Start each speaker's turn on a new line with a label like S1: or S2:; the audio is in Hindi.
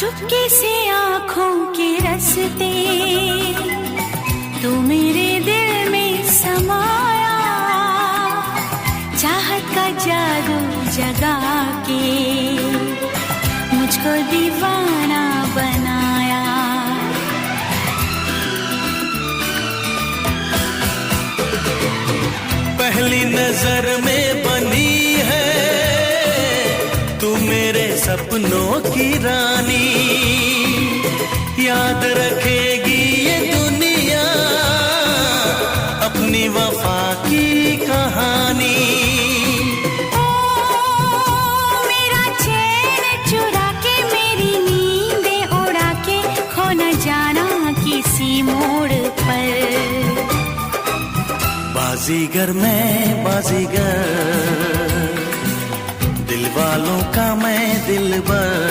S1: चुपके से आँखों के रस्ते तू मेरे दिल में समाया, चाहत का जादू जगा के मुझको दीवाना बनाया।
S2: पहली नजर में बनी है तू मेरे सपनों की रानी, याद रखेगी ये दुनिया अपनी वफा की कहानी।
S1: ओ मेरा चैन चुरा के मेरी नींदें उड़ा के खो न जाना किसी मोड़ पर।
S2: बाजीगर मैं बाजीगर, दिल वालों का मैं दिलबर।